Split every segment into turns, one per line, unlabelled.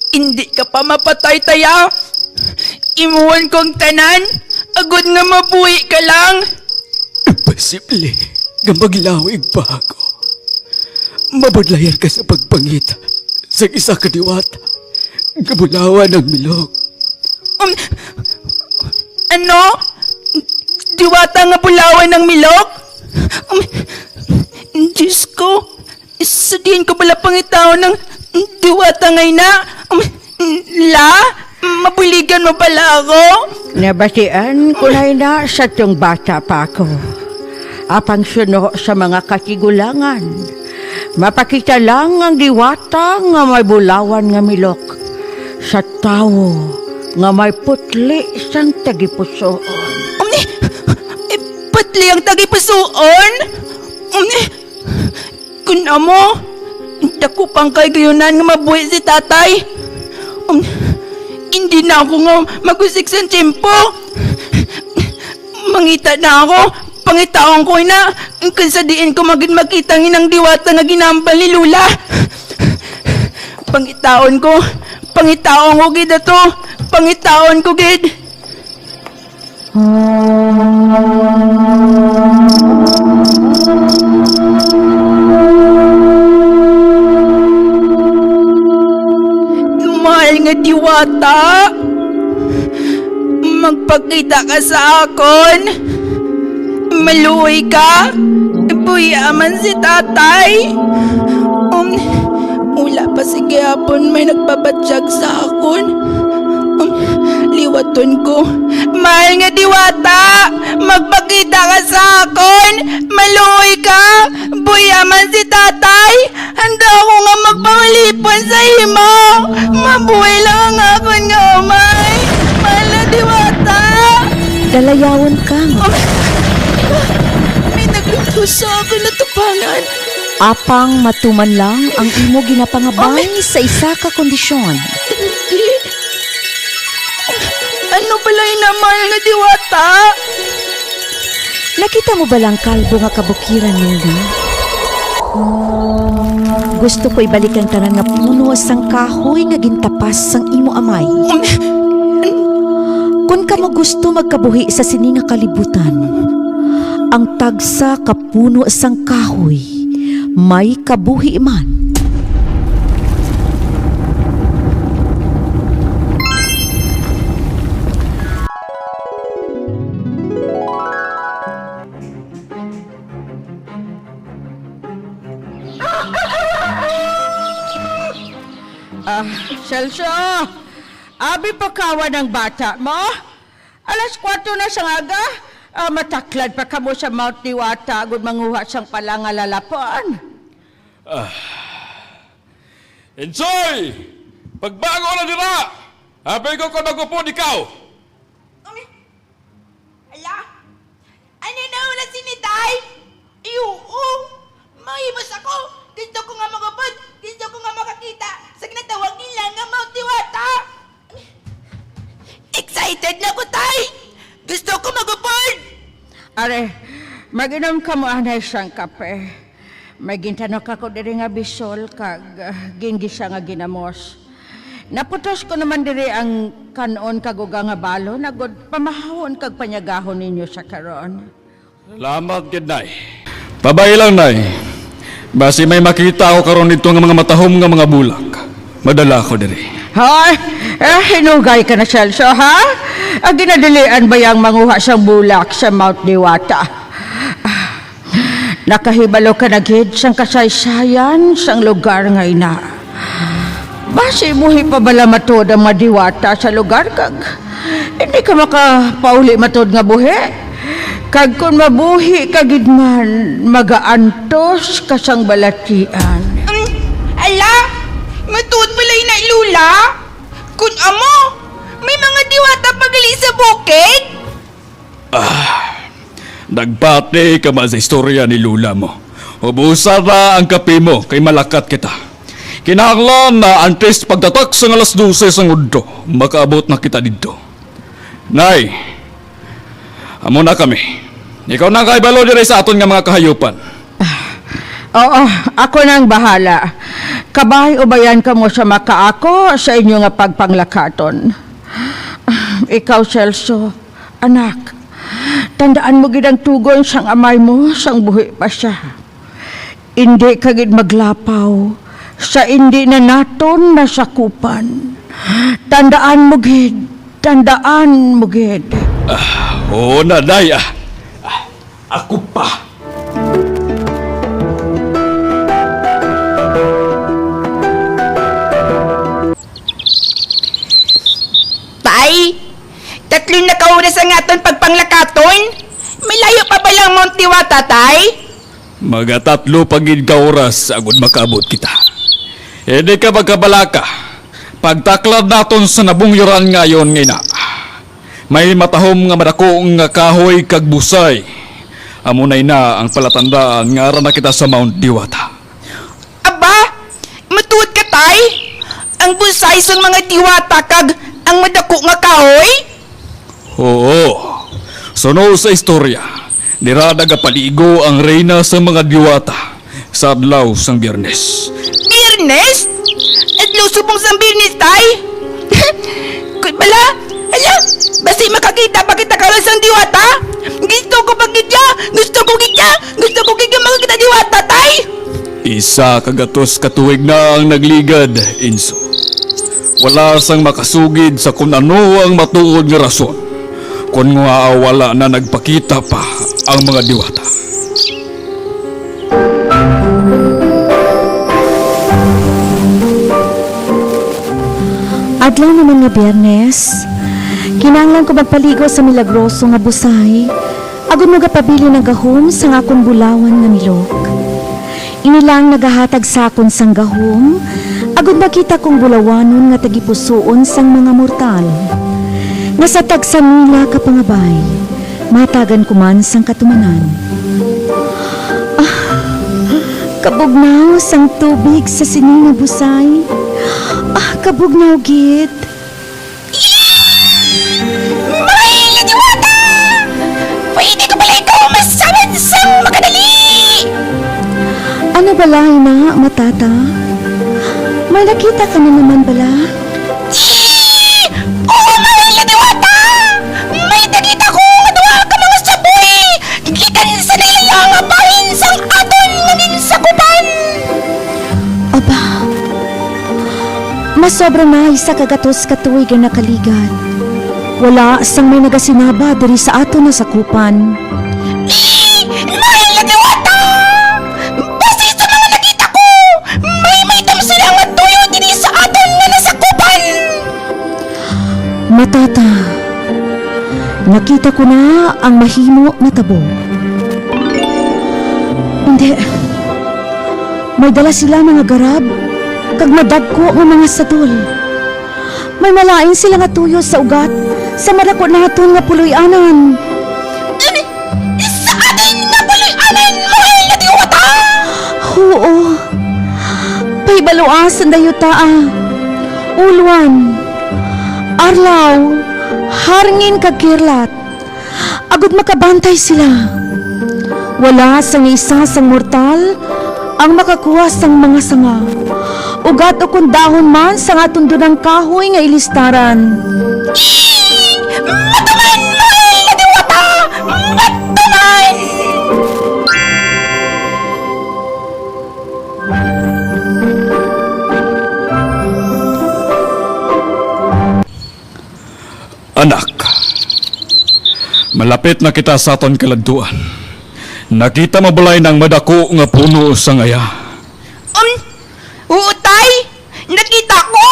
Hindi ka pa mapatay taya. Imuwan kong tanan. Agod nga mabuhi ka lang.
Imposible nga maglawig pa ako. Mabudlayan ka sa pagpangita sa isa ka diwata. Gabulawan ng milok.
Ano? Diwata nga bulawan ng milok? Diyos ko, sabihin ko pala pangitaw ng diwata ngay na. La, mabuligan mo pala ako?
Nabatian ko na sa tiyong bata pa ako. Apang suno sa mga katigulangan. Mapakita lang ang diwata nga may bulawan nga milok. Sa tao nga may putli sang tagipusoon.
Patli ang tagipusoon? Kung amo, dako pang kay gayunan nga mabuhi si tatay. Hindi na ako nga magusik sa tiyempo. Mangita na ako. Pangitaon ko na. Kung sa diin ko makita ng diwata nga ginambal ni Lula. Pangitaon ko gid ato. Pangitaon ko gid. Mahal nga diwata, magpakita ka sa akon. Maluoy ka. Buyaman si tatay. Wala pa si gihapon may nagpabatsyag sa akon. Liwaton ko. Mahal nga diwata, magpakita ka sa akon. Maluoy ka. Buyaman si tatay. Handa ako nga magpamalipan sa imo. Mabuhay lang ang akon nga umay. Mahal na diwata.
Dalayawan ka nga.
May nagluto sa akin na tubangan.
Apang matuman lang ang imo ginapangabay sa isa ka kondisyon.
Ano pala inamal nga diwata?
Nakita mo ba lang kalbo nga kabukiran nila? Gusto ko ibalik ang tanan nga puno sang kahoy nga gintapas sang imo amay. Kung ka mo gusto magkabuhi sa sini nga kalibutan, ang tagsa kapuno sang kahoy may kabuhi man.
Celso, abi pa kawan ng bata mo? Alas 4 na siyang aga. Mataklad pa ka mo sa Mount Diwata agud manguha siyang palangalalapon.
Enjoy! Pagbago na dira! Habay ko kung nagupon ikaw!
Ala? Ano na wala sinitay? Iyoo! Mahibas ako! Gusto ko nga magupod! Gusto ko nga makakita sa ginatawag nila nga Mount Diwata! Excited na ko, tay! Gusto ko magupod!
Are, mag-inom ka mo anay siyang kape. May gintanok ako diri nga bisol kag ginggi siya nga ginamos. Naputos ko naman diri ang kanon kag uga nga balon agud pamahawon kag panyagahon ninyo sa karon.
Salamat, gid, nay. Pabay lang, nay. Basi may makita ako karon dito nga mga matahom nga mga bulak. Madala ko diri.
Hoy, hinugay ka na, Celso, ha? Ginadilian ba yung manguha siyang bulak sa Mount Diwata? Nakahibalo ka na gid siyang kasaysayan siyang lugar nga ina. Basi muhi pa bala matod ang madiwata sa lugar kag hindi ka makapauli matod nga buhi. Kag kung mabuhi kagid man magaantos ka siyang balatian.
Ala? Matuod pala na Lula? Kun amo? May mga diwata pagali sa bukid?
Nagpati ka man sa istorya ni Lula mo. Ubusa na ang kape mo kay malakat kita. Kinahanglan na antes pagtatak sa alas 12 sa ngudto, makaabot na kita dito. Nay, amo na kami. Ikaw na kaibalo dire sa aton nga mga kahayupan.
Oo, ako nang bahala. Kabay ubayan ka mo sa makaako sa inyo nga pagpanglakaton. Ikaw, Celso, anak, tandaan mo gidang tugon sang amay mo sang buhi pa siya. Hindi ka gid maglapaw sa hindi na naton nasakupan. Tandaan mo gid, tandaan mo gid.
Oo na, day. Ako pa.
Tay, tatlong na kauras ang aton pagpanglakaton. Malayo pa ba lang Mount Diwata, tay?
Mga 3 pagid ka oras agud makaabot kita. Hindi ka magkabalaka. Pagtaklad naton sa nabungyuran ngayon ngina. May matahom nga madako nga kahoy kag busay. Amunay na ang palatandaan nga ara na kita sa Mount Diwata.
Aba, matuod ka, tay? Ang busay sa mga diwata kag ang madako nga kahoy?
Oo. Suno sa istorya, nirada paligo ang reyna sa mga diwata sa adlaw sang Biyernes.
Biyernes? At lusubong sa Biyernes, tay? Kut bala, ala, basi makakita pa kita karon sang diwata? Gusto ko pagkita, gusto ko gigya makakita diwata, tay?
Isa kagatos katuig na ang nagligad, Inso. Wala sang makasugid sa kung ano ang matuod nga rason. Kung nga wala na nagpakita pa ang mga diwata.
Adlaw naman nga Biyernes, kinahanglan ko magpaligo sa milagroso nga busay, agon mo pabili ng gahom sa akong bulawan nga milok. Inilang nagahatag sa akon sang gahom, agon makita kong bulawanon nga tagipusoon sang mga mortal. Nga sa tagsa nila kapangabay, matagan ko man sang katumanan. Kabugnaw sang tubig sa sining nga busay. Kabugnaw gid.
Mahila diwata! Pwede ko pala ikaw masaman sang makadali!
Ano bala na, matata? May nakita ka na naman bala?
Oo, mahila diwata! May nakita ko nga duwa ka mga saboy! Gikan sa nila nga bahin sang aton nga ninsakupan!
Aba, mas sobra na isa kagatos katuig nga nakaligat. Wala sang may nagasinaba diri sa ato na sakupan.
Mahila diwata! Basi sa mga nakita ko! May tamsila nga tuyo diri sa aton nga nasakupan!
Matata, nakita ko na ang mahimo na tabo. Hindi. May dala sila mga garab, kag madagko nga mga sadol. May malain sila nga tuyo sa ugat, sa madako naton nga puloy-anan.
Sa atin nga puloy-anan, mahila diwata!
Oo. Pay baluas ang dayuta ulwan, arlaw, harngin kagkirlat. Agud makabantay sila. Wala sang isa sang mortal ang makakuha sang mga sanga. Ugat o kung dahon man sang atong dunang kahoy nga ilistaran.
Matuman, mahila diwata! Matuman!
Anak, malapit na kita sa aton kaladtuan. Nakita mo balay ng madako nga puno sa ngaya.
Oo, tay! Nakita ko!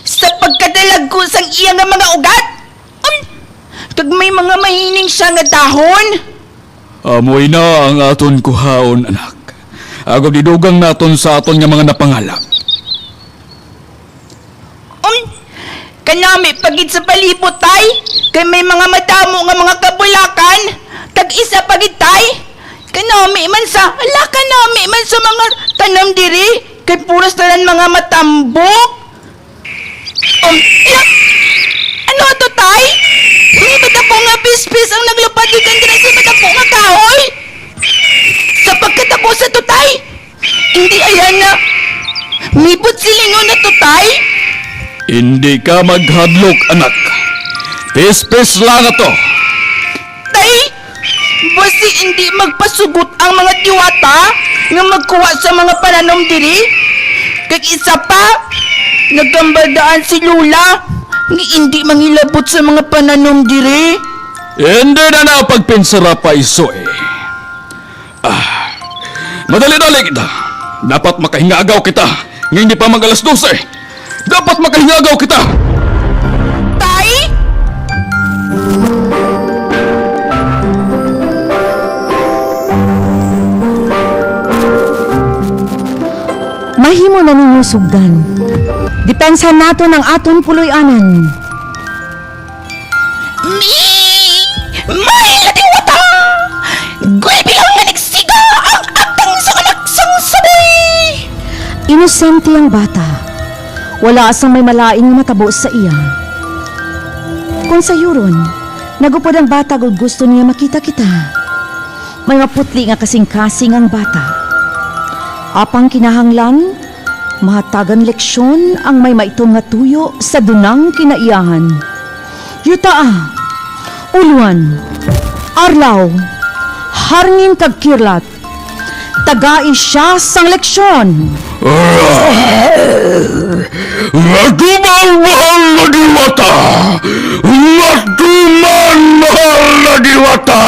Sa pagkadalag ko sang iya nga mga ugat! Kag may mga mahining siya nga dahon!
Amoy na ang aton kuhaon, anak. Agad idugang naton sa aton nga mga napangalap.
Kanami pagid sa palibot, tay! Kay may mga madamo nga mga kabulakan! Kag isa pagid, tay! Kanami man sa mga tanam diri! Kay puros tanan mga matambok! Ano to, tay? May madapo nga pispis ang naglupadigan diri sa madapo nga kahoy! Sa pagkatapos sa to, tay! Hindi ayan na! Mipot silingon na to, tay?
Hindi ka maghadlok, anak. Pis-pis lang ato.
Tay, basi hindi magpasugot ang mga diwata nga magkuha sa mga pananom diri? Kag isa pa, nagambaldaan si Lula nga hindi mangilabot sa mga pananom diri.
Hindi na na pagpinsara pa iso eh. Madali-dali kita. Dapat makahingagaw kita. Nga hindi pa mag-alas 12. Dapat makahingagaw kita.
Tay?
Mahimo na ninyo sugdan. Depensahan nato ng aton puloy-anan.
May latiwata! Goy bilang nga nagsiga ang atang sa anak sang sabay!
Inosente ang bata. Wala asang may malaing nga matabo sa iya. Kung sa yuron, nagupod ang bata kung gusto niya makita kita. May maputli nga kasing-kasing ang bata. Apang kinahanglan, mahatagan leksyon ang may maitong nga tuyo sa dunang kinaiyahan. Yuta uluan, arlaw, harngin kag kirlat, tagai siya sang leksyon.
Matuman mahal na diwata! Matuman mahal na diwata!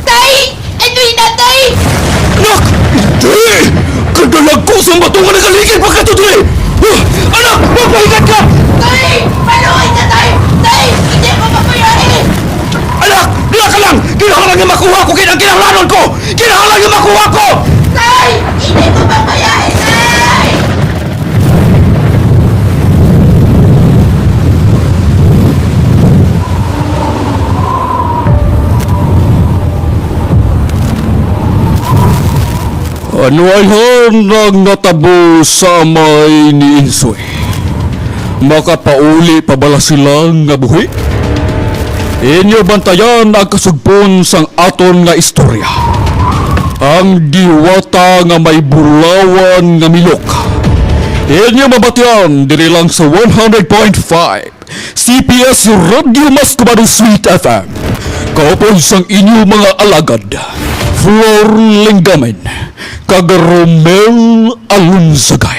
Tay! Ano'y na, tay!
Anak! Hindi! Kadalag ko sa matungan na kaligid pagkatuloy! Anak! Mapahingat ka!
Tay! Paluhay ka, tay! Tay! Hindi mo mapayahin!
Anak! Dila ka lang! Kinahanglan nga makuha ko! Kinahanglanon ko! Kinahanglan nga makuha ko!
Tay! Hindi mo mapayahin, tay!
Ano ay handang natabo sa amay ni Insoy? Makapauli pa bala silang nga buhi? Inyo bantayan ang kasugpon sang aton nga istorya. Ang diwata nga may bulawan nga milok. Inyo mabatian diri lang sa 100.5 CPS Radio Mascobado Sweet FM. Kaupon sang inyo mga alagad. Flor Linggamen, kag Romel Alunsagay.